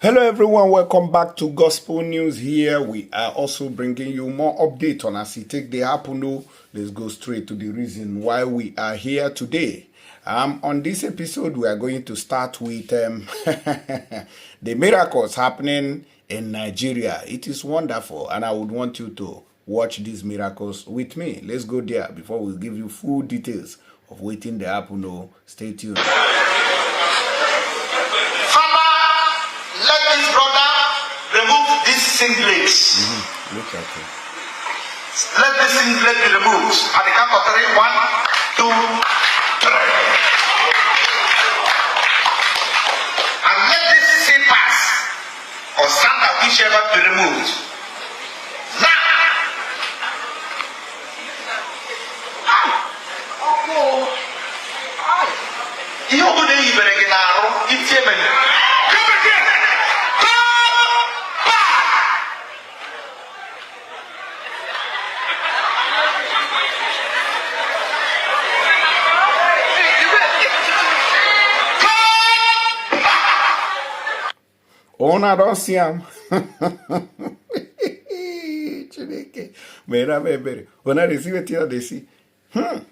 Hello everyone, welcome back to Gospel News. Here we are also bringing you more update on as it take the happen. Let's go straight to the reason why we are here today. On this episode, we are going to start with the miracles happening in Nigeria. It is wonderful, and I would want you to watch these miracles with me. Let's go there before we give you full details of waiting the happen. Stay tuned. Let this brother remove these singlets. Look at it. Let this singlet be removed. At the count of 3, 1, 2, 3. And let this slippers or sandal, whichever, be removed. Now. You go there, you better get out. It's him. Ona don't see him. Ona receive it here, they see.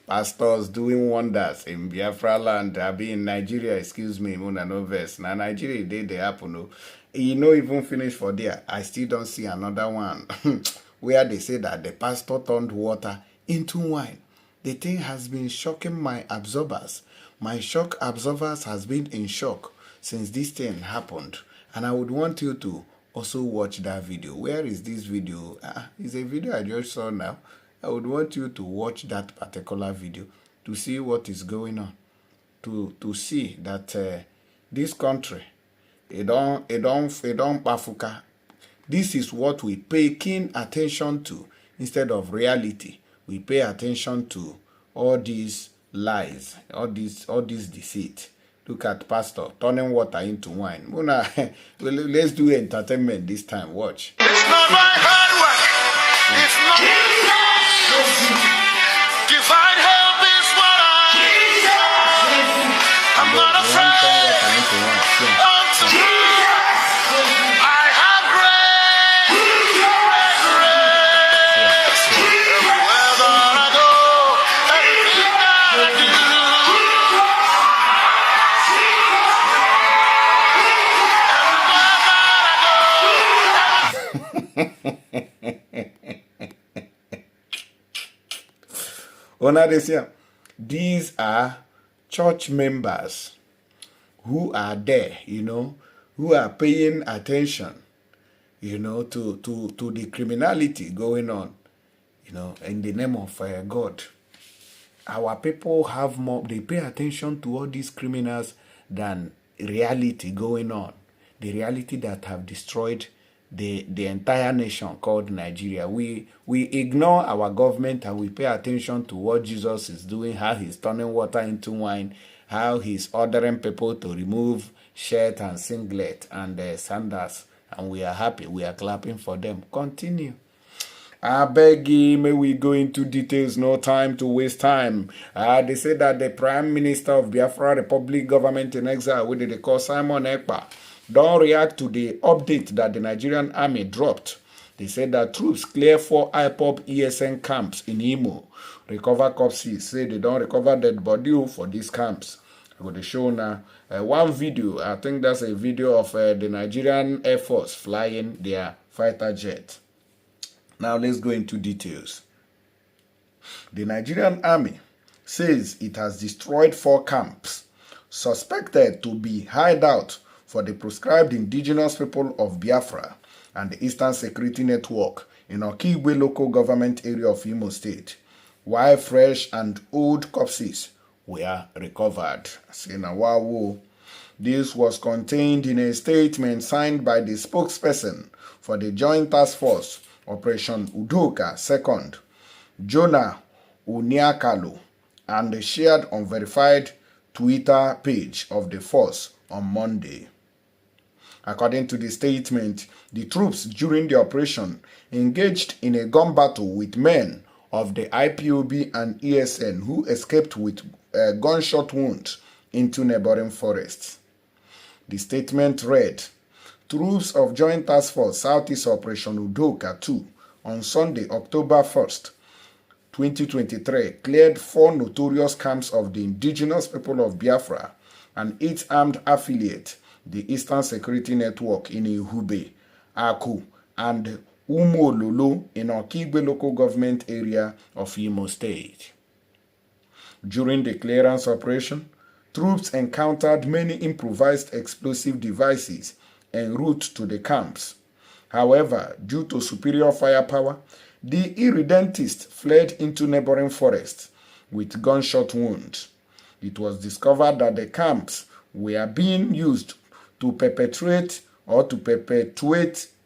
Pastors doing wonders in Biafra land. I be in Nigeria, excuse me, Mona no verse. Now Nigeria they happen. No. You know, even finish for there. I still don't see another one. Where they say that the pastor turned water into wine. The thing has been shocking my absorbers. My shock absorbers has been in shock since this thing happened. And I would want you to also watch that video. Where is this video? It's a video I just saw now. I would want you to watch that particular video to see what is going on. To see that this country, it don't pafuka. This is what we pay keen attention to instead of reality. We pay attention to all these lies, all this deceit. Look at pastor turning water into wine. Let's do entertainment this time. Watch. It's not my hard work. It's not divine help is what I'm not afraid. I have grace. Wherever I go, everything I do. These are church members who are there, who are paying attention, to the criminality going on, in the name of God. Our people have more, they pay attention to all these criminals than reality going on. The reality that have destroyed the entire nation called Nigeria. We ignore our government and we pay attention to what Jesus is doing, how he's turning water into wine, how he's ordering people to remove shirt and singlet and sandals, and we are happy. We are clapping for them. Continue. I beg you, may we go into details, no time to waste time. They say that the Prime Minister of Biafra Republic government in exile, what did they call Simon Ekpa, don't react to the update that the Nigerian army dropped. They said that troops clear 4 IPOB ESN camps in Imo. Recover corpses. Say they don't recover dead body for these camps. I'm going to show now one video. I think that's a video of the Nigerian Air Force flying their fighter jet. Now let's go into details. The Nigerian army says it has destroyed 4 camps suspected to be hideout for the proscribed indigenous people of Biafra and the Eastern Security Network in Okigwe local government area of Imo State, while fresh and old corpses were recovered. This was contained in a statement signed by the spokesperson for the Joint Task Force Operation Udoka 2nd, Jonah Uniakalo, and shared on verified Twitter page of the force on Monday. According to the statement, the troops during the operation engaged in a gun battle with men of the IPOB and ESN who escaped with gunshot wounds into neighboring forests. The statement read, Troops of Joint Task Force Southeast Operation Udoka 2 on Sunday, October 1st, 2023, cleared 4 notorious camps of the indigenous people of Biafra and its armed affiliate, the Eastern Security Network in Ihube, Aku, and Umuololo in Okigwe local government area of Imo State. During the clearance operation, troops encountered many improvised explosive devices en route to the camps. However, due to superior firepower, the irredentists fled into neighboring forests with gunshot wounds. It was discovered that the camps were being used to perpetrate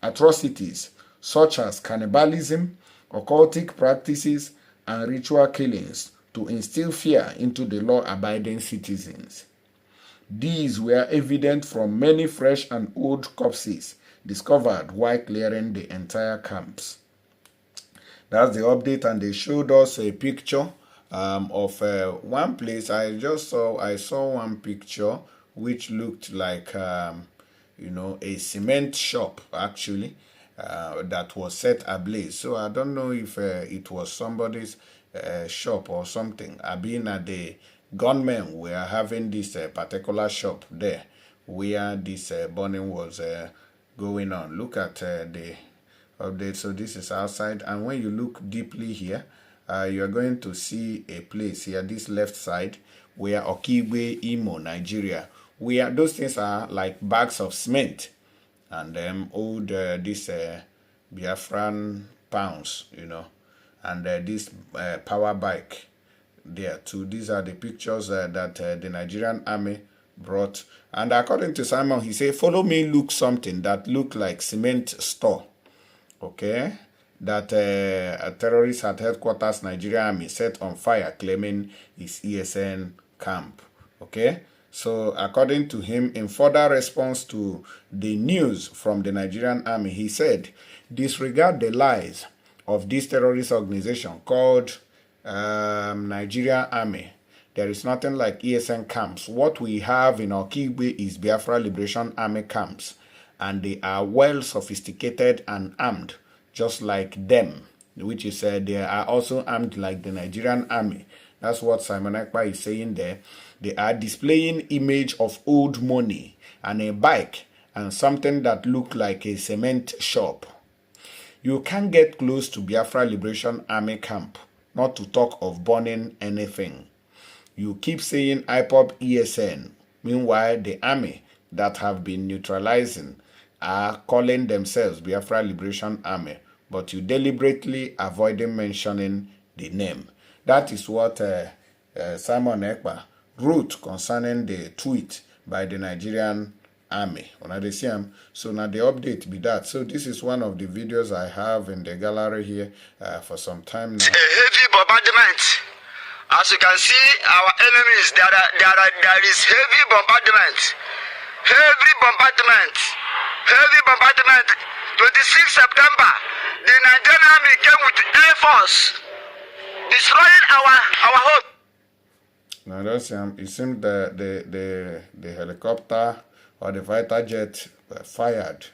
atrocities such as cannibalism, occultic practices, and ritual killings to instill fear into the law-abiding citizens. These were evident from many fresh and old corpses discovered while clearing the entire camps. That's the update, and they showed us a picture of one place. I saw one picture which looked like a cement shop actually that was set ablaze. So I don't know if it was somebody's shop or something. I've been at the gunmen were having this particular shop there where this burning was going on. Look at the update. So this is outside, and when you look deeply here, you are going to see a place here, this left side, where Okigwe, Imo, Nigeria, where those things are like bags of cement, and old this Biafran pounds, and this power bike there too. These are the pictures that the Nigerian army brought. And according to Simon, he said, follow me, look something that looked like cement store. Okay, that a terrorist at headquarters Nigerian army set on fire, claiming his ESN camp. Okay, so according to him, in further response to the news from the Nigerian army, he said, disregard the lies of this terrorist organization called Nigerian Army. There is nothing like ESN camps. What we have in Okigwe is Biafra Liberation Army camps, and they are well sophisticated and armed, just like them, which is they are also armed like the Nigerian army. That's what Simon Ekpa is saying there. They are displaying image of old money and a bike and something that looked like a cement shop. You can't get close to Biafra Liberation Army camp, not to talk of burning anything. You keep saying IPOB ESN. Meanwhile, the army that have been neutralizing are calling themselves Biafra Liberation Army, but you deliberately avoiding mentioning the name. That is what Simon Ekpa wrote concerning the tweet by the Nigerian army. So now the update be that. So this is one of the videos I have in the gallery here for some time now. A heavy bombardment. As you can see, our enemies, there is heavy bombardment. Heavy bombardment. Heavy bombardment. 26 September, the Nigerian army came with Air Force, destroying our hope. Now that's it seems the helicopter or the fighter jet were fired,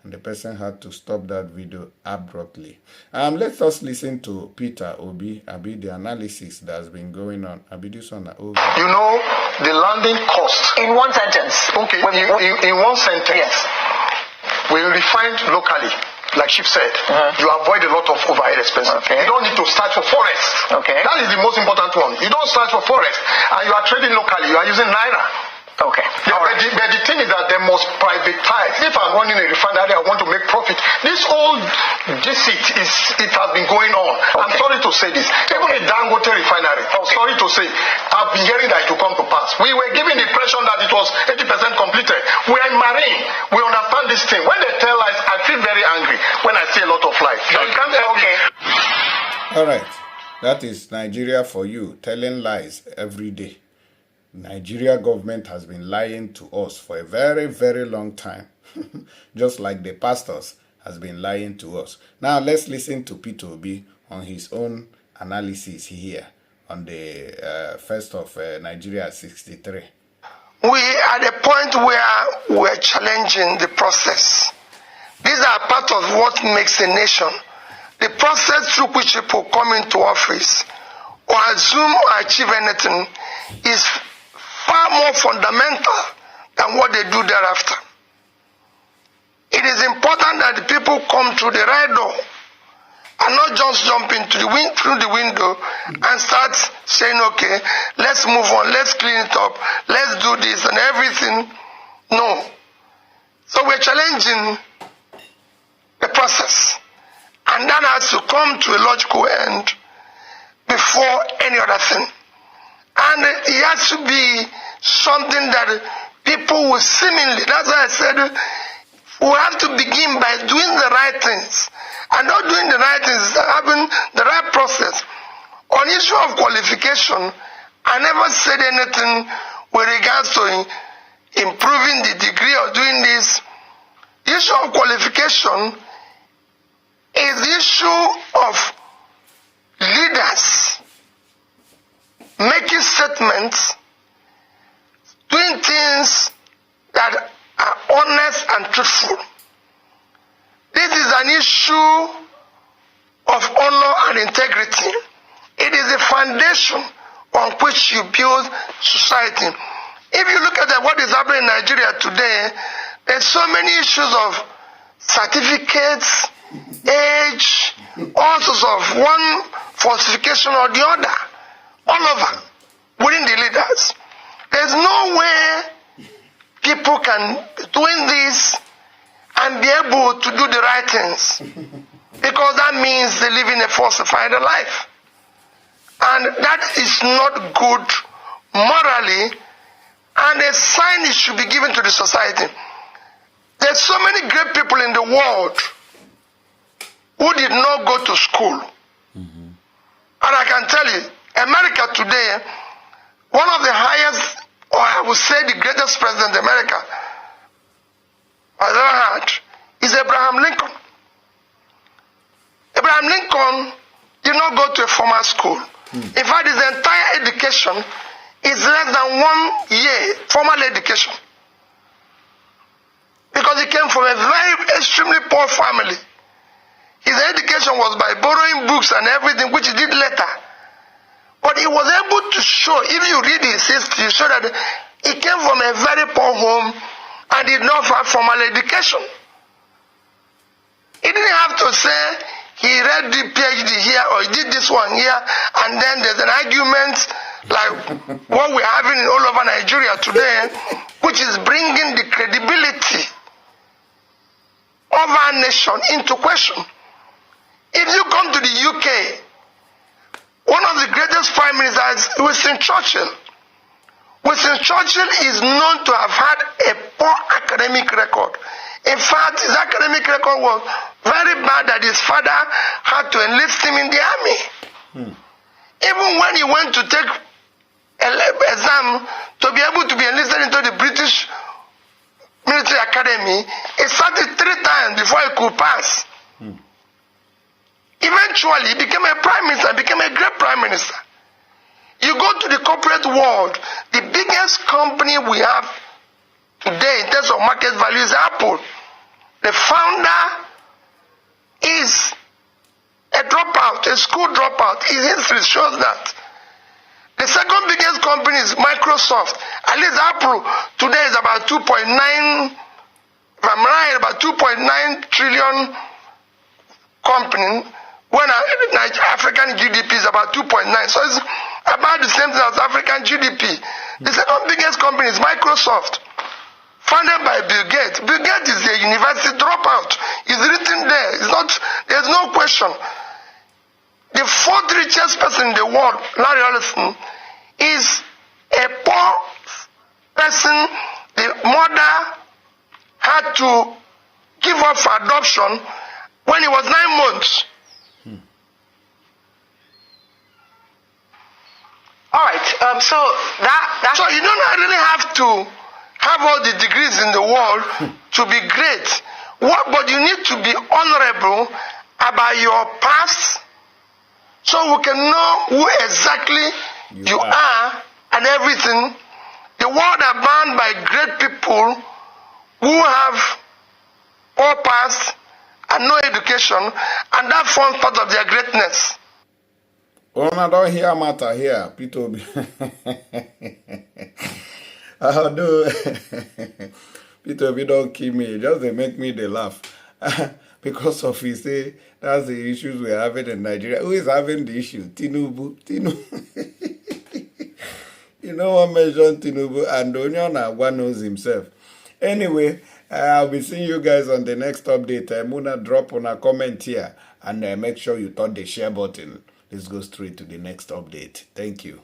and the person had to stop that video abruptly. Let us listen to Peter Obi, the analysis that's been going on. This one. You know the landing cost. In one sentence. Okay, in one sentence. Yes. We refined locally, like Chief said. You avoid a lot of overhead expenses. Okay. You don't need to search for forest. Okay. That is the most important one. You don't search for forest, and you are trading locally. You are using Naira. Okay. Yeah, but the thing is that they must privatize. If I'm running a refinery, I want to make profit. This whole deceit it has been going on. Okay. I'm sorry to say this. Even a Dangote refinery, I'm sorry to say, I've been hearing that it will come to pass. We were given the impression that it was 80% completed. We are in marine. We understand this thing. When they tell lies, I feel very angry when I see a lot of lies. So you can't help me. All right. That is Nigeria for you, telling lies every day. Nigeria government has been lying to us for a very, very long time. Just like the pastors has been lying to us. Now let's listen to Peter Obi on his own analysis here on the 1st of Nigeria 63. we are at a point where we're challenging the process. These are part of what makes a nation. The process through which people come into office or assume or achieve anything is far more fundamental than what they do thereafter. It is important that the people come through the right door and not just jump into through the window and start saying, okay, let's move on, let's clean it up, let's do this and everything. No. So we're challenging the process. And that has to come to a logical end before any other thing. And it has to be something that people will seemingly, that's why I said, we have to begin by doing the right things. And not doing the right things, having the right process. On issue of qualification, I never said anything with regards to improving the degree or doing this. The issue of qualification is the issue of leaders making statements, doing things that are honest and truthful. This is an issue of honor and integrity. It is a foundation on which you build society. If you look at what is happening in Nigeria today, there's so many issues of certificates, age, all sorts of one falsification or the other, all over, within the leaders. There's no way people can be doing this and be able to do the right things, because that means they live in a falsified life. And that is not good morally, and a sign it should be given to the society. There's so many great people in the world who did not go to school. And I can tell you, America today, one of the highest, or I would say the greatest president America has ever had, is Abraham Lincoln. Abraham Lincoln did not go to a formal school. In fact, his entire education is less than 1 year formal education, because he came from a very extremely poor family. His education was by borrowing books and everything, which he did later. But he was able to show, if you read his history, you show that he came from a very poor home and did not have formal education. He didn't have to say he read the PhD here or he did this one here, and then there's an argument like what we're having all over Nigeria today, which is bringing the credibility of our nation into question. If you come to the UK, one of the greatest prime ministers, Winston Churchill. Winston Churchill is known to have had a poor academic record. In fact, his academic record was very bad that his father had to enlist him in the army. Even when he went to take an exam to be able to be enlisted into the British military academy, he sat it 3 times before he could pass. Eventually, he became a prime minister, became a great prime minister. You go to the corporate world, the biggest company we have today in terms of market value is Apple. The founder is a dropout, a school dropout. His history shows that. The second biggest company is Microsoft. At least Apple today is about 2.9, if I'm right, about 2.9 trillion company, when African GDP is about 2.9. So it's about the same thing as African GDP. The second biggest company is Microsoft, founded by Bill Gates. Bill Gates is a university dropout. It's written there. There's no question. The 4th richest person in the world, Larry Ellison, is a poor person. The mother had to give up for adoption when he was 9 months. All right. So So you don't really have to have all the degrees in the world to be great. But you need to be honorable about your past, so we can know who exactly you are and everything. The world are bound by great people who have all past and no education, and that forms part of their greatness. Oh, I don't hear matter here, Peter Obi. Although Peter Obi don't kill me, just they make me they laugh. Because of he say that's the issues we're having in Nigeria. Who is having the issue? Tinubu. You know what mentioned Tinubu, and Onion one knows himself. Anyway, I'll be seeing you guys on the next update. I'm gonna drop on a comment here and make sure you touch the share button. Let's go straight to the next update. Thank you.